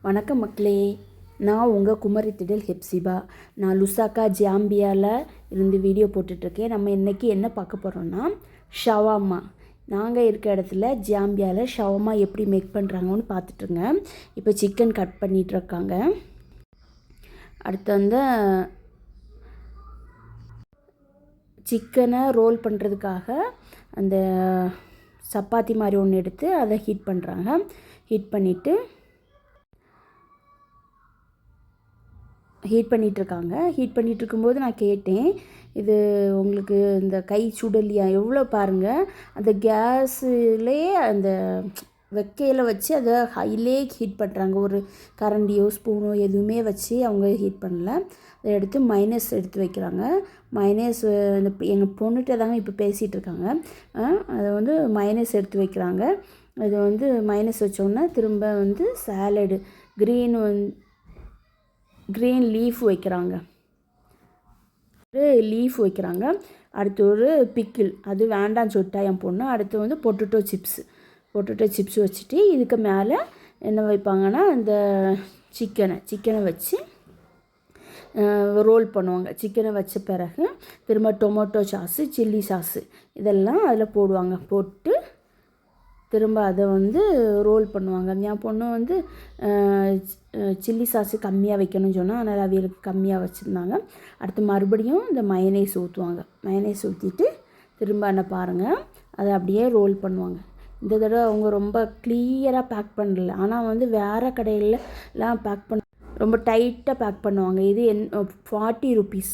வணக்கம் மக்களே, நான் உங்கள் குமரி திடல் ஹெப்சிபா. நான் லுசாக்கா ஜாம்பியாவில் இருந்து வீடியோ போட்டுட்ருக்கேன். நம்ம இன்றைக்கி என்ன பார்க்க போகிறோன்னா ஷவாமா. நாங்கள் இருக்க இடத்துல ஜாம்பியாவில் ஷவாமா எப்படி மேக் பண்ணுறாங்கன்னு பார்த்துட்ருங்க. இப்போ சிக்கன் கட் பண்ணிகிட்ருக்காங்க. அடுத்து வந்து சிக்கனை ரோல் பண்ணுறதுக்காக அந்த சப்பாத்தி மாதிரி ஒன்று எடுத்து அதை ஹீட் பண்ணுறாங்க. ஹீட் பண்ணிகிட்ருக்காங்க. ஹீட் பண்ணிகிட்ருக்கும்போது நான் கேட்டேன், இது உங்களுக்கு இந்த கை சுடலையா? எவ்வளோ பாருங்கள், அந்த கேஸுலேயே அந்த வெக்கையில் வச்சு அதை ஹைலே ஹீட் பண்ணுறாங்க. ஒரு கரண்டியோ ஸ்பூனோ எதுவுமே வச்சு அவங்க ஹீட் பண்ணல. அதை எடுத்து மைனஸ் எடுத்து வைக்கிறாங்க. மைனஸ் இந்த எங்கள் பொண்ணுகிட்ட தாங்க இப்போ பேசிகிட்டு இருக்காங்க. அதை வந்து மைனஸ் எடுத்து வைக்கிறாங்க. அது வந்து மைனஸ் வச்சோன்னா திரும்ப வந்து சாலடு க்ரீன் லீஃப் வைக்கிறாங்க. லீஃப் வைக்கிறாங்க. அடுத்து ஒரு பிக்கிள், அது வேண்டான்னு சொல்லிட்டா என் பொண்ணு. அடுத்து வந்து பொட்டேட்டோ சிப்ஸ் வச்சுட்டு இதுக்கு மேலே என்ன வைப்பாங்கன்னா இந்த சிக்கனை வச்சு ரோல் பண்ணுவாங்க. சிக்கனை வச்ச பிறகு திரும்ப டொமேட்டோ சாஸு, சில்லி சாஸு இதெல்லாம் அதில் போடுவாங்க. போட்டு திரும்ப அதை வந்து ரோல் பண்ணுவாங்க. என் பொண்ணு வந்து சில்லி சாஸு கம்மியாக வைக்கணும்னு சொன்னால், அதனால் அவியலுக்கு கம்மியாக வச்சுருந்தாங்க. அடுத்து மறுபடியும் இந்த மயனேஸ் ஊற்றுவாங்க. மயனேஸ் ஊற்றிட்டு திரும்ப என்ன பாருங்கள், அதை அப்படியே ரோல் பண்ணுவாங்க. இந்த தடவை அவங்க ரொம்ப கிளியராக பேக் பண்ணல. ஆனால் வந்து வேறு கடையிலலாம் பேக் ரொம்ப டைட்டாக பேக் பண்ணுவாங்க. இது 40 rupees.